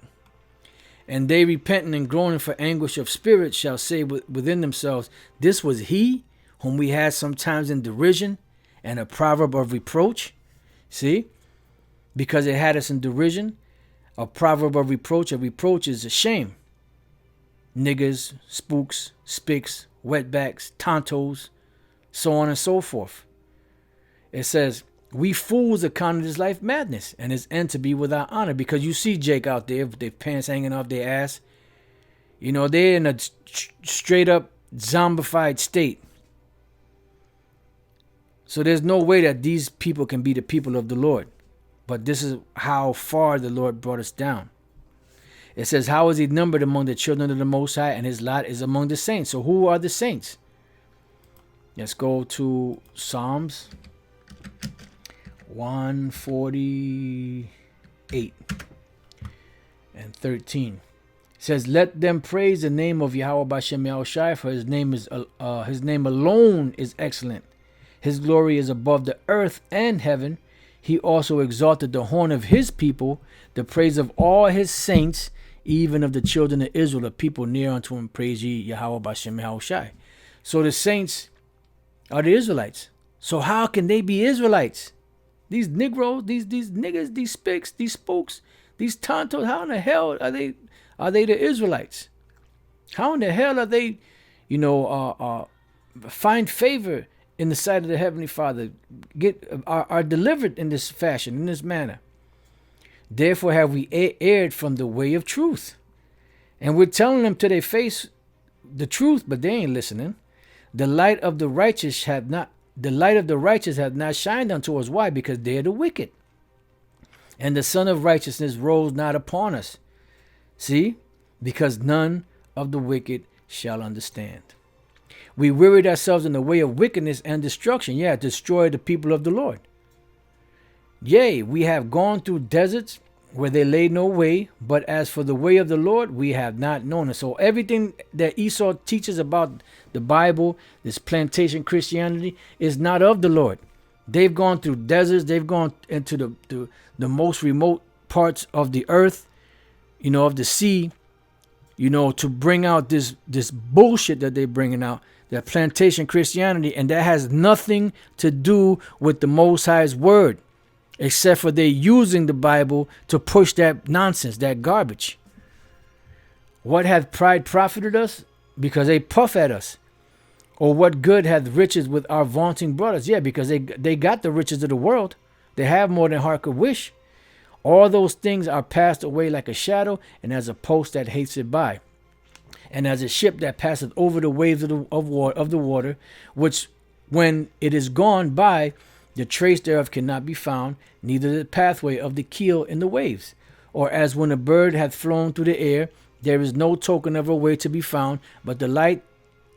And they repenting and groaning for anguish of spirit shall say within themselves, this was he whom we had sometimes in derision, and a proverb of reproach. See, because it had us in derision, a proverb of reproach. A reproach is a shame. Niggers, spooks, spics, wetbacks, tontos, so on and so forth. It says, we fools accounted his life madness, and his end to be without honor. Because you see Jake out there with their pants hanging off their ass. You know, they're in a straight up zombified state. So there's no way that these people can be the people of the Lord. But this is how far the Lord brought us down. It says, how is he numbered among the children of the Most High, and his lot is among the saints. So who are the saints? Let's go to Psalms 148 and 13. It says, let them praise the name of Yahweh B'Shem Yahushai, for his name alone is excellent. His glory is above the earth and heaven. He also exalted the horn of his people, the praise of all his saints, even of the children of Israel, the people near unto him. Praise ye Yahweh B'Shem Yahushai. So the saints are the Israelites. So how can they be Israelites? These Negroes, these niggas, these spics, these spooks, these tontos, how in the hell are they the Israelites? How in the hell are they, find favor in the sight of the Heavenly Father, are delivered in this fashion, in this manner? Therefore have we erred from the way of truth. And we're telling them to their face the truth, but they ain't listening. The light of the righteous hath not shined unto us. Why? Because they're the wicked. And the Son of Righteousness rose not upon us. See? Because none of the wicked shall understand. We wearied ourselves in the way of wickedness and destruction. Yeah, destroy the people of the Lord. Yea, we have gone through deserts where they laid no way, but as for the way of the Lord, we have not known it. So everything that Esau teaches about the Bible, this plantation Christianity, is not of the Lord. They've gone through deserts. They've gone into the most remote parts of the earth, of the sea, to bring out this bullshit that they're bringing out, that plantation Christianity, and that has nothing to do with the Most High's word, except for they're using the Bible to push that nonsense, that garbage. What hath pride profited us? Because they puff at us. Or what good hath riches with our vaunting brothers? Yeah, because they got the riches of the world. They have more than heart could wish. All those things are passed away like a shadow, and as a post that hates it by. And as a ship that passeth over the waves of the water, which when it is gone by, the trace thereof cannot be found, neither the pathway of the keel in the waves. Or as when a bird hath flown through the air, There is no token of her way to be found, but the light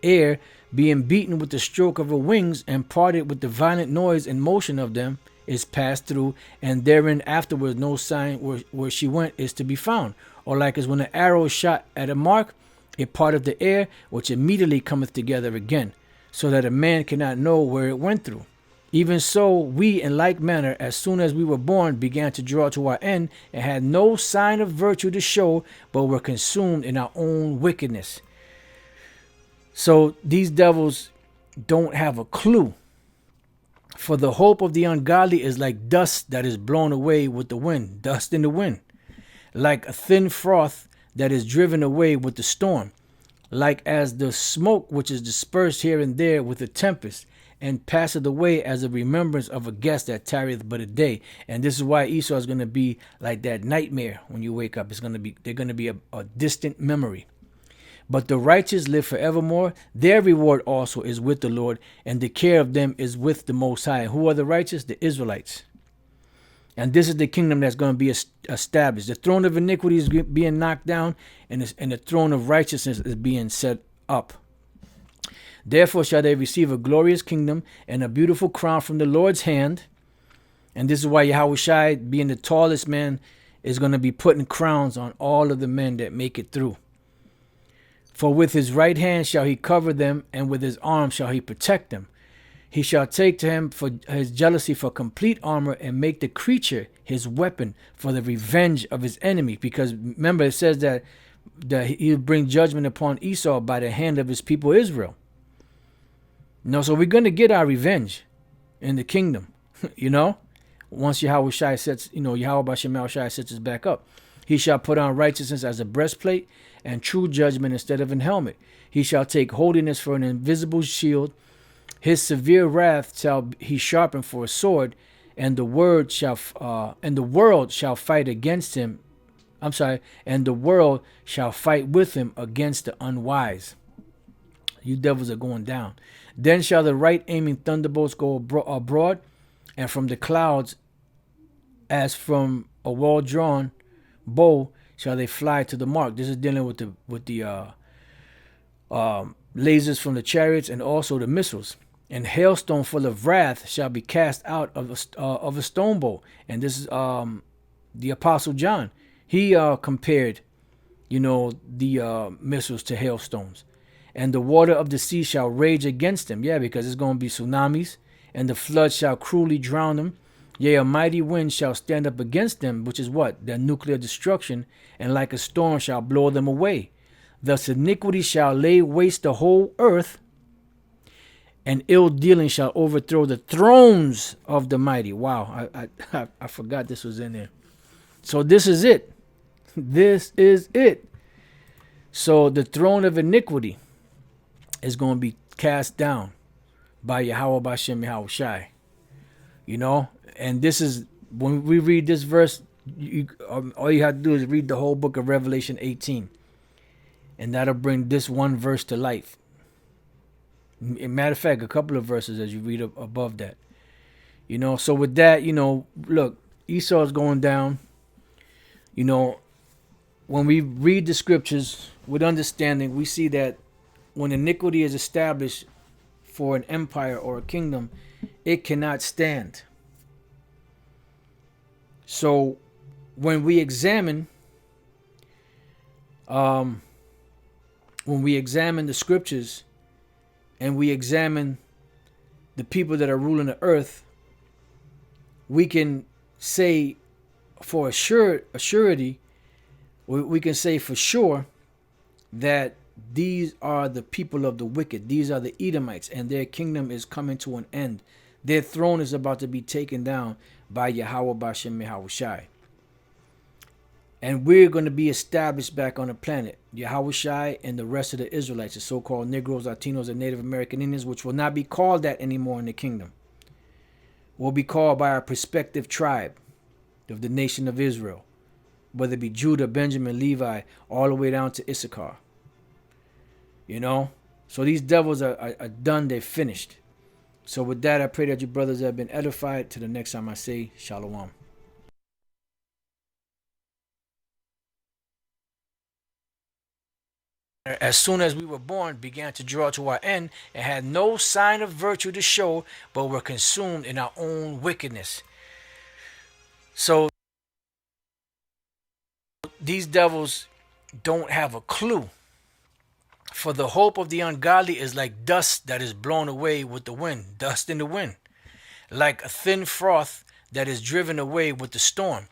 air being beaten with the stroke of her wings and parted with the violent noise and motion of them is passed through, and therein afterwards no sign where she went is to be found. Or like as when an arrow is shot at a mark, it parteth the air, which immediately cometh together again, so that a man cannot know where it went through. Even so, we in like manner, as soon as we were born, began to draw to our end, and had no sign of virtue to show, but were consumed in our own wickedness. So these devils don't have a clue. For the hope of the ungodly is like dust that is blown away with the wind, dust in the wind, like a thin froth that is driven away with the storm, like as the smoke which is dispersed here and there with a tempest, and passeth away as a remembrance of a guest that tarrieth but a day. And this is why Esau is going to be like that nightmare when you wake up. They're going to be a distant memory. But the righteous live forevermore. Their reward also is with the Lord, and the care of them is with the Most High. Who are the righteous? The Israelites. And this is the kingdom that's going to be established. The throne of iniquity is being knocked down, and the throne of righteousness is being set up. Therefore shall they receive a glorious kingdom and a beautiful crown from the Lord's hand. And this is why Yahushua, being the tallest man, is going to be putting crowns on all of the men that make it through. For with his right hand shall he cover them, and with his arm shall he protect them. He shall take to him for his jealousy for complete armor, and make the creature his weapon for the revenge of his enemy. Because remember, it says that he'll bring judgment upon Esau by the hand of his people Israel. No, so we're going to get our revenge in the kingdom, once Yahushua sets, Yahweh sets us back up. He shall put on righteousness as a breastplate, and true judgment instead of an helmet. He shall take holiness for an invisible shield. His severe wrath shall he sharpen for a sword, and the world shall fight against him. And the world shall fight with him against the unwise. You devils are going down. Then shall the right aiming thunderbolts go abroad, and from the clouds, as from a well-drawn bow, shall they fly to the mark. This is dealing with the lasers from the chariots and also the missiles. And hailstone full of wrath shall be cast out of a stone bow. And this is the Apostle John. He compared, the missiles to hailstones. And the water of the sea shall rage against them. Yeah, because it's going to be tsunamis. And the flood shall cruelly drown them. Yea, a mighty wind shall stand up against them, which is what? Their nuclear destruction. And like a storm shall blow them away. Thus iniquity shall lay waste the whole earth, and ill dealing shall overthrow the thrones of the mighty. Wow, I forgot this was in there. So this is it. This is it. So the throne of iniquity is going to be cast down by Yahweh Bashem Yahushai. And this is, when we read this verse, all you have to do is read the whole book of Revelation 18. And that'll bring this one verse to life. Matter of fact, a couple of verses as you read above that. So with that, look, Esau is going down. When we read the scriptures with understanding, we see that when iniquity is established for an empire or a kingdom, it cannot stand. So when we examine the scriptures, and we examine the people that are ruling the earth, we can say for a surety, we can say for sure that these are the people of the wicked. These are the Edomites, and their kingdom is coming to an end. Their throne is about to be taken down by Yahweh Bashem Yahushai. And we're going to be established back on the planet. Yahushai and the rest of the Israelites, the so-called Negros, Latinos, and Native American Indians, which will not be called that anymore in the kingdom, will be called by our prospective tribe of the nation of Israel, whether it be Judah, Benjamin, Levi, all the way down to Issachar. So these devils are done. They're finished. So with that, I pray that you brothers have been edified. Till the next time I say, Shalom. as soon as we were born, began to draw to our end, and had no sign of virtue to show, but were consumed in our own wickedness. So these devils don't have a clue. For the hope of the ungodly is like dust that is blown away with the wind, dust in the wind, like a thin froth that is driven away with the storm.